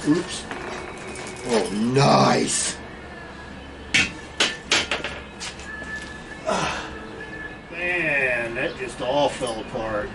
Oops. Oh, nice. Man, that just all fell apart.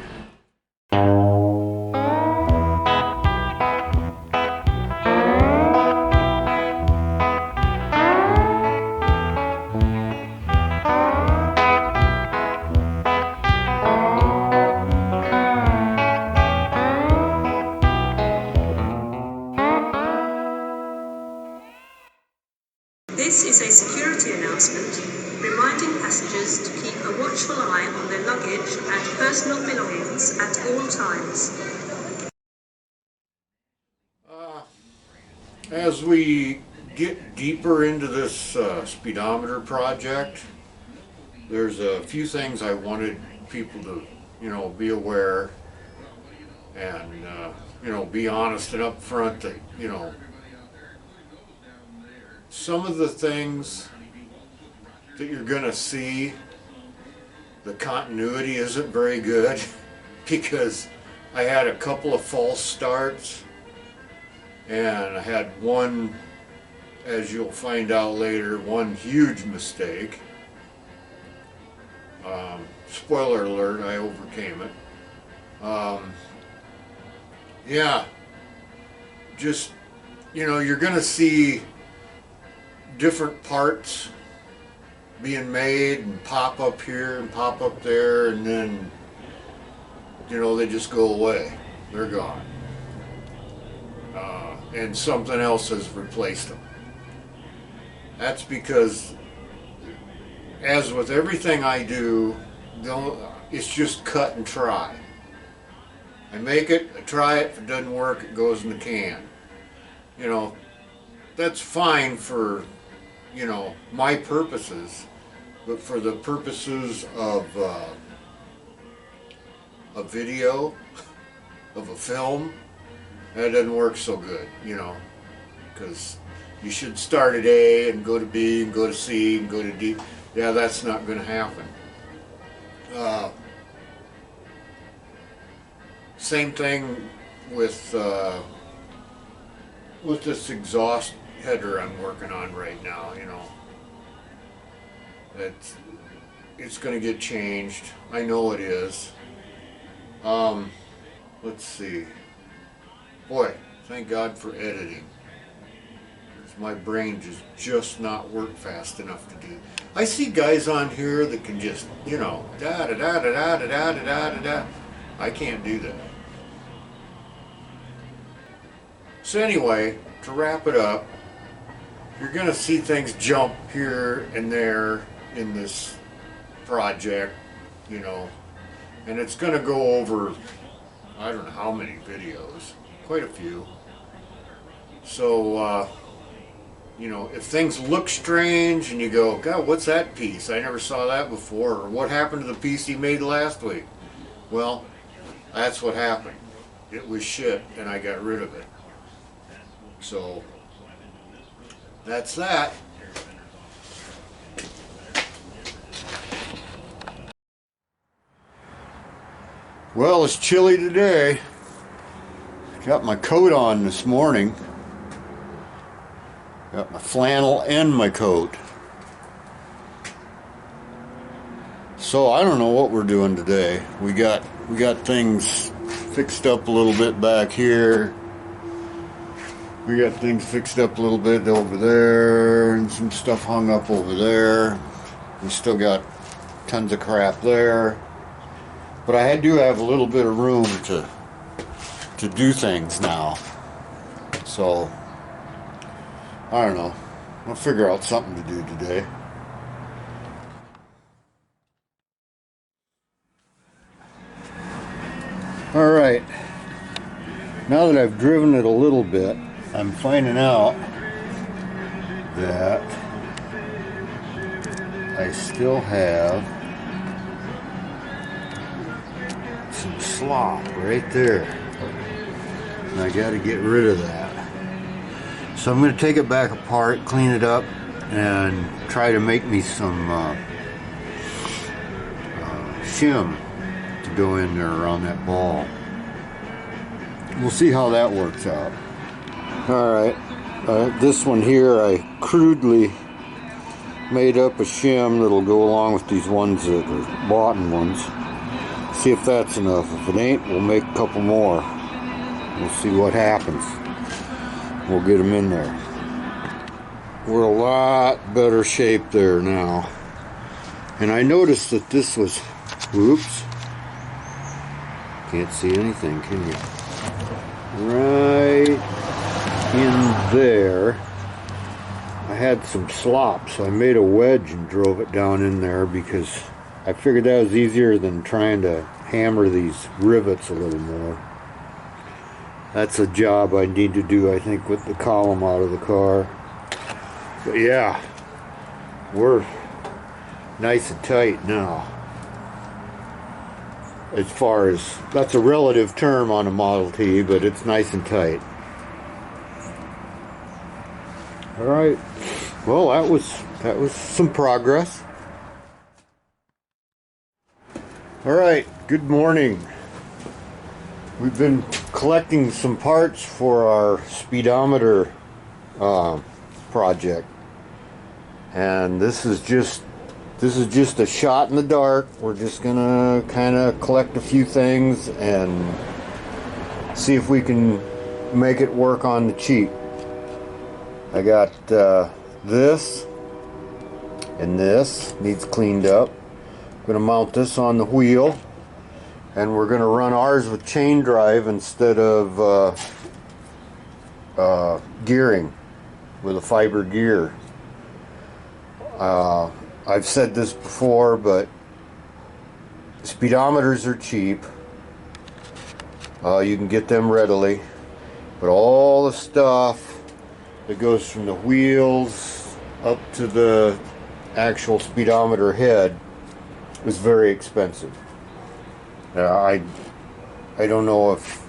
This is a security announcement reminding passengers to keep a watchful eye on their luggage and personal belongings at all times. As we get deeper into this speedometer project, there's a few things I wanted people to, be aware and, be honest and upfront that, some of the things that you're going to see, the continuity isn't very good because I had a couple of false starts and I had one, as you'll find out later, one huge mistake. Spoiler alert, I overcame it. Yeah, just, you're going to see different parts being made and pop up here and pop up there, and then they just go away. They're gone, and something else has replaced them. That's because, as with everything I do, it's just cut and try. I make it, I try it, if it doesn't work, it goes in the can. That's fine for my purposes, but for the purposes of a video, of a film, that doesn't work so good, because you should start at A and go to B and go to C and go to D. Yeah, that's not going to happen. Same thing with this exhaust header I'm working on right now, it's going to get changed. I know it is. Let's see. Boy, thank God for editing. My brain just not work fast enough to do. I see guys on here that can just, da da da da da da da da da da. I can't do that. So anyway, to wrap it up, you're going to see things jump here and there in this project, and it's going to go over, I don't know how many videos, quite a few. So, if things look strange and you go, God, what's that piece? I never saw that before. Or what happened to the piece he made last week? Well, that's what happened. It was shit and I got rid of it. So, that's that. Well, it's chilly today. Got my coat on this morning. Got my flannel and my coat. So I don't know what we're doing today. We got things fixed up a little bit back here. We got things fixed up a little bit over there, and some stuff hung up over there. We still got tons of crap there. But I do have a little bit of room to do things now. So I don't know. I'll figure out something to do today. Alright. Now that I've driven it a little bit, I'm finding out that I still have some slop right there. And I got to get rid of that. So I'm going to take it back apart, clean it up, and try to make me some shim to go in there around that ball. We'll see how that works out. Alright, this one here I crudely made up a shim that'll go along with these ones that are boughten ones. See if that's enough. If it ain't, we'll make a couple more. We'll see what happens. We'll get them in there. We're a lot better shape there now. And I noticed that this was, whoops, can't see anything, can you? Right in there, I had some slop, so I made a wedge and drove it down in there because I figured that was easier than trying to hammer these rivets a little more. That's a job I need to do, I think, with the column out of the car. But yeah, we're nice and tight now. As far as, that's a relative term on a Model T, but it's nice and tight. Alright, well that was some progress. Alright, good morning. We've been collecting some parts for our speedometer project, and this is just a shot in the dark. We're just gonna kind of collect a few things and see if we can make it work on the cheap. I got this, and this needs cleaned up. I'm gonna mount this on the wheel, and we're gonna run ours with chain drive instead of gearing with a fiber gear. I've said this before, but speedometers are cheap. You can get them readily, but all the stuff that goes from the wheels up to the actual speedometer head is very expensive. I don't know if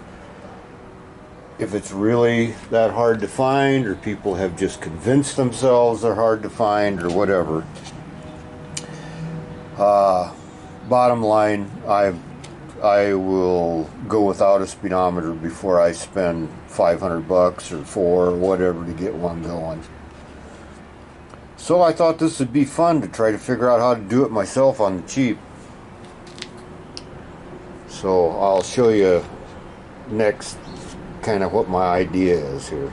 it's really that hard to find, or people have just convinced themselves they're hard to find, or whatever. Bottom line, I will go without a speedometer before I spend $500 or $400 or whatever to get one going. So I thought this would be fun to try to figure out how to do it myself on the cheap. So I'll show you next kind of what my idea is here.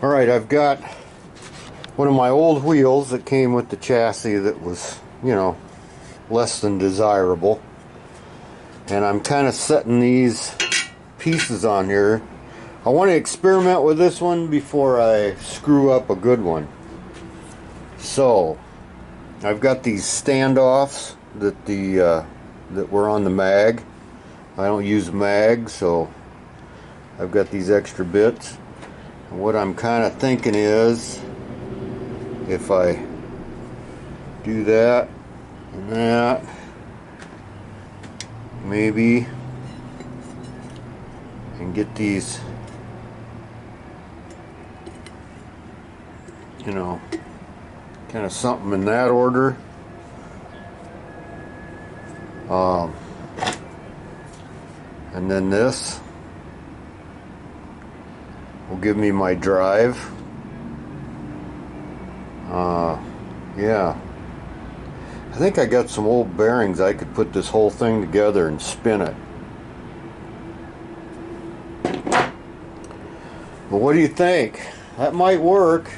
Alright, I've got one of my old wheels that came with the chassis that was, you know, less than desirable. And I'm kind of setting these pieces on here. I want to experiment with this one before I screw up a good one. So I've got these standoffs that were on the mag. I don't use mag, so I've got these extra bits. And what I'm kind of thinking is, if I do that and that, maybe, and get these, you know, kind of something in that order. And then this will give me my drive. Yeah, I think I got some old bearings. I could put this whole thing together and spin it. But what do you think? That might work.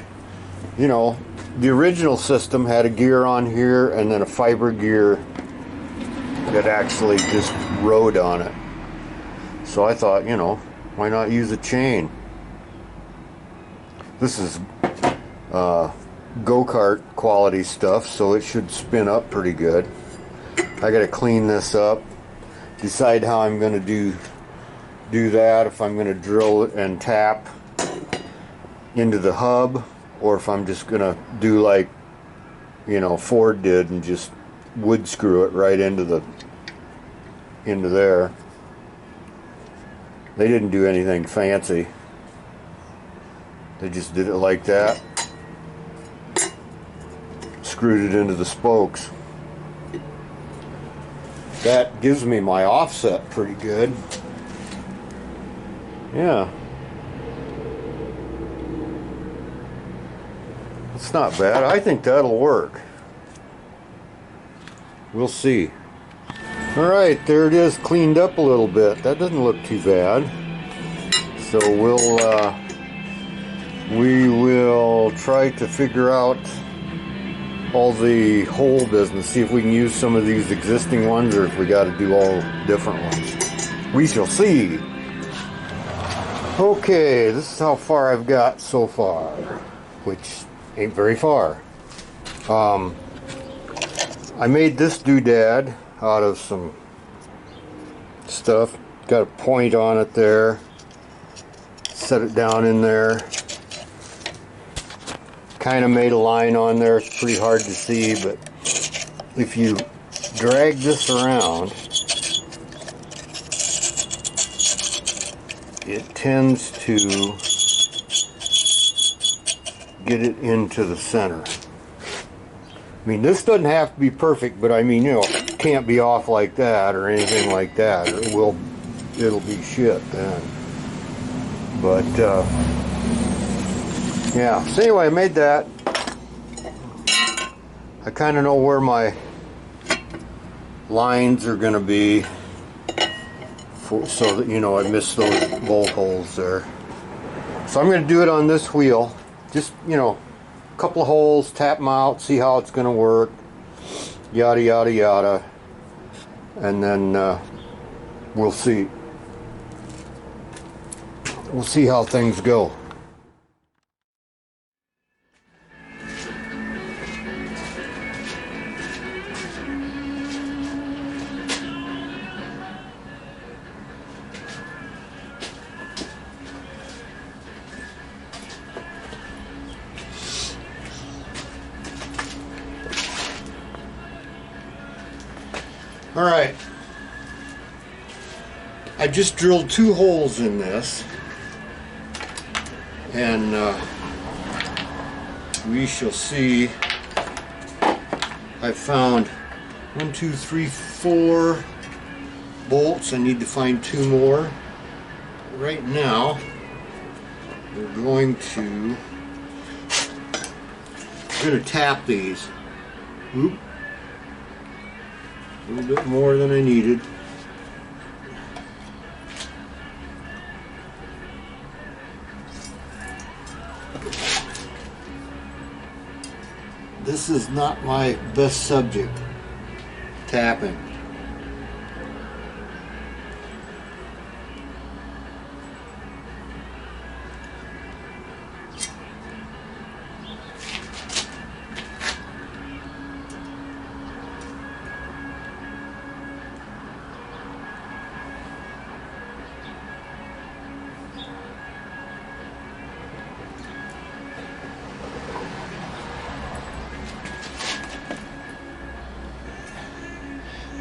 You know, the original system had a gear on here and then a fiber gear that actually just rode on it. So I thought, you know, why not use a chain? This is go-kart quality stuff, so it should spin up pretty good. I gotta clean this up, decide how I'm gonna do that, if I'm gonna drill it and tap into the hub, or if I'm just gonna do like, you know, Ford did and just wood screw it right into there. They didn't do anything fancy. They just did it like that. Screwed it into the spokes. That gives me my offset pretty good. Yeah. It's not bad. I think that'll work. We'll see. Alright, there it is, cleaned up a little bit. That doesn't look too bad. So we will try to figure out all the hole business, see if we can use some of these existing ones or if we got to do all different ones. We shall see. Okay, this is how far I've got so far, which ain't very far. I made this doodad out of some stuff. Got a point on it there. Set it down in there. Kind of made a line on there. It's pretty hard to see, but if you drag this around, it tends to get it into the center. I mean, this doesn't have to be perfect, but I mean, you know, it can't be off like that or anything like that, or it'll be shit then. But yeah, so anyway, I made that. I kind of know where my lines are going to be, so that, you know, I miss those bolt holes there. So I'm going to do it on this wheel. Just, you know, a couple of holes, tap them out, see how it's going to work, yada yada yada, and then we'll see. We'll see how things go. All right, I just drilled 2 holes in this, and we shall see. I found 1, 2, 3, 4 bolts. I need to find 2 more. Right now, we're going to tap these. Oop. A little bit more than I needed. This is not my best subject, tapping.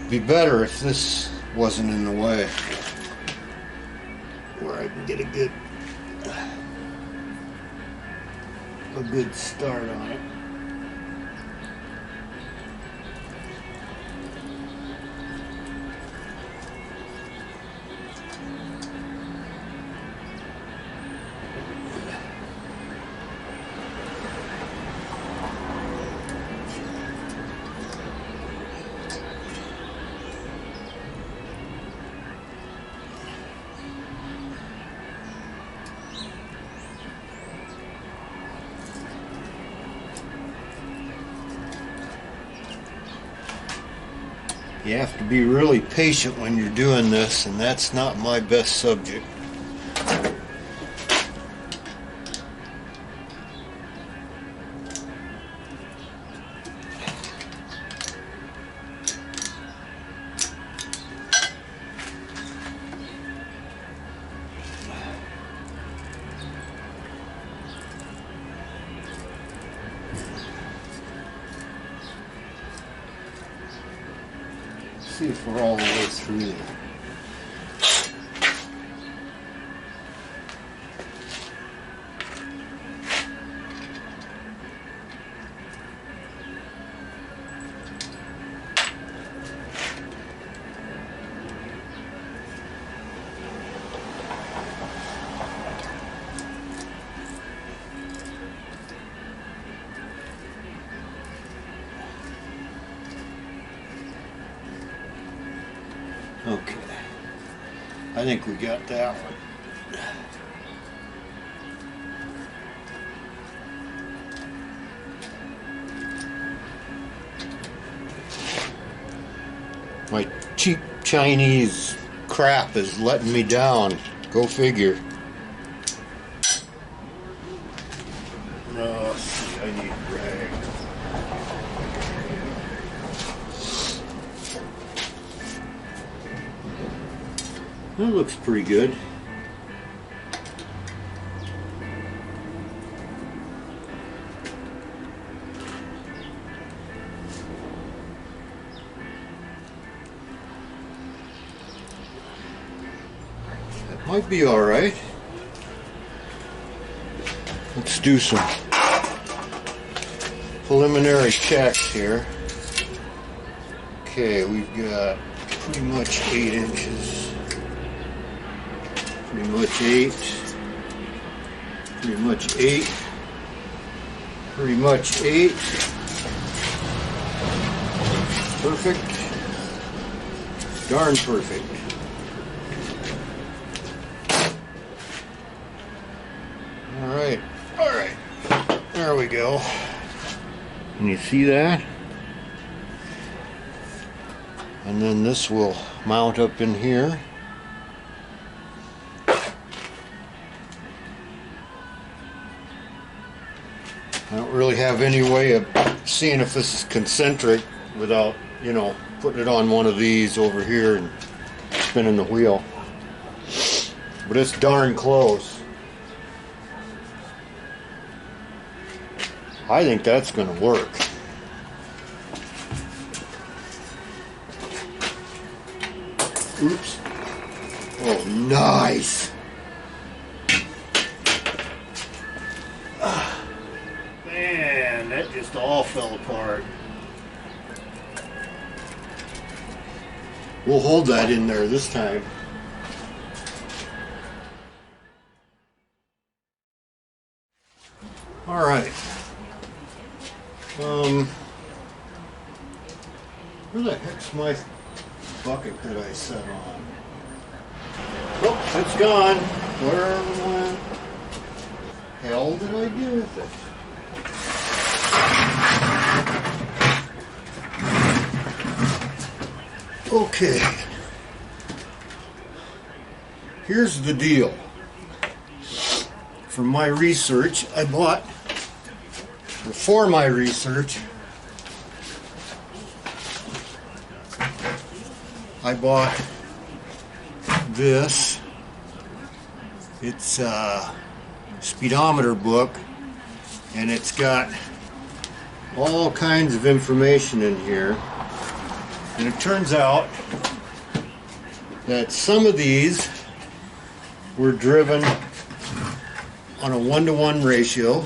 Be better if this wasn't in the way, where I can get a good start on it. You have to be really patient when you're doing this, and that's not my best subject. See if we're all the way through there. Okay. I think we got that one. My cheap Chinese crap is letting me down. Go figure. Oh, see, I need a rag. That looks pretty good. That might be all right. Let's do some preliminary checks here. Okay, we've got pretty much 8 inches. Pretty much 8. Pretty much 8. Pretty much 8. Perfect. Darn perfect. Alright. Alright. There we go. Can you see that? And then this will mount up in here. I don't really have any way of seeing if this is concentric without, you know, putting it on one of these over here and spinning the wheel. But it's darn close. I think that's going to work. Oops. Oh, nice. Man, that just all fell apart. We'll hold that in there this time. All right. Where the heck's my bucket that I set on? Oh, it's gone. Where the hell did I do with it? Okay. Here's the deal. From my research, for my research, I bought this. It's a speedometer book, and it's got all kinds of information in here. And it turns out that some of these were driven on a 1-to-1 ratio,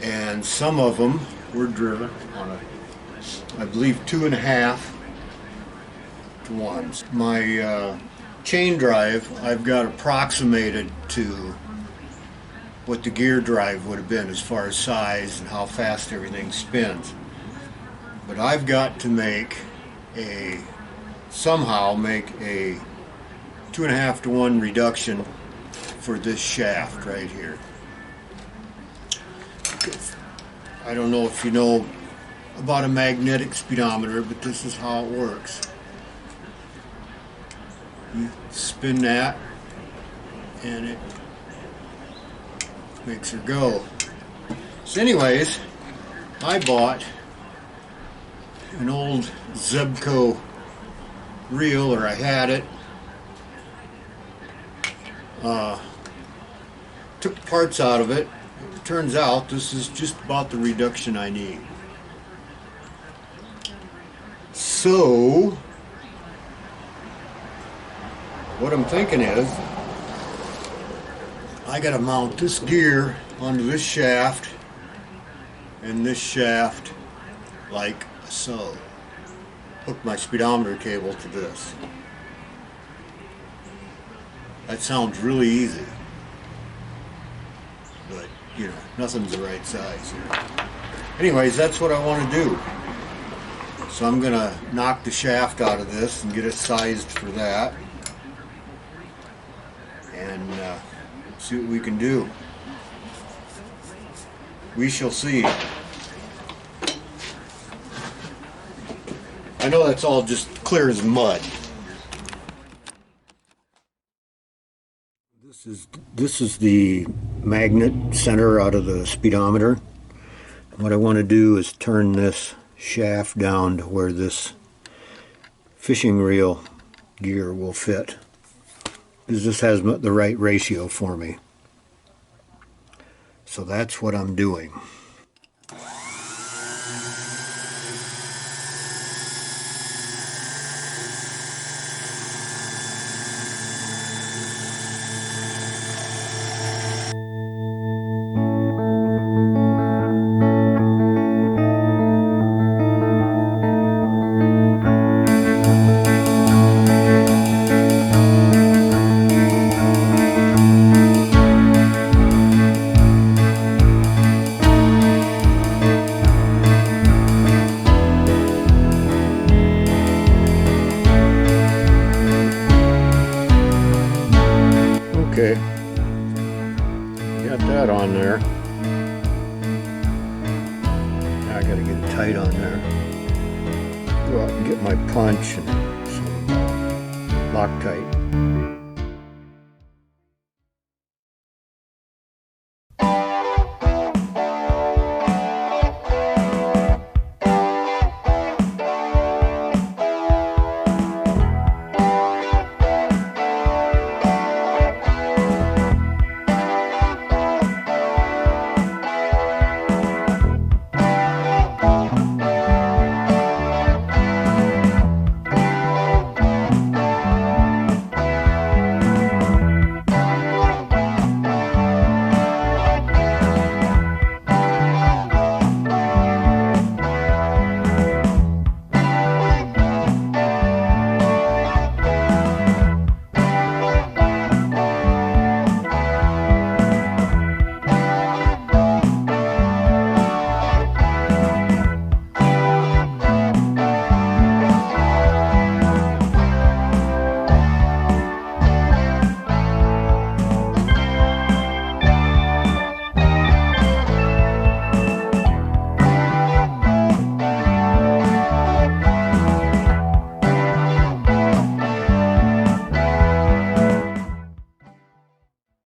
and some of them were driven on a, I believe, 2.5-to-1s. My chain drive I've got approximated to what the gear drive would have been as far as size and how fast everything spins. But I've got to somehow make a 2.5-to-1 reduction for this shaft right here. I don't know if you know about a magnetic speedometer, but this is how it works. You spin that and it makes her go. So anyways, I bought an old Zebco reel, or I had it. Took parts out of it. It turns out this is just about the reduction I need. So what I'm thinking is I gotta mount this gear onto this shaft and this shaft like so. Hook my speedometer cable to this. That sounds really easy, but you know, nothing's the right size here. Anyways, that's what I want to do. So I'm gonna knock the shaft out of this and get it sized for that, and see what we can do. We shall see. I know that's all just clear as mud. This is the magnet center out of the speedometer. What I want to do is turn this shaft down to where this fishing reel gear will fit, because this has the right ratio for me. So that's what I'm doing. Okay, got that on there. Now I gotta get it tight on there. Go out and get my punch and some Loctite.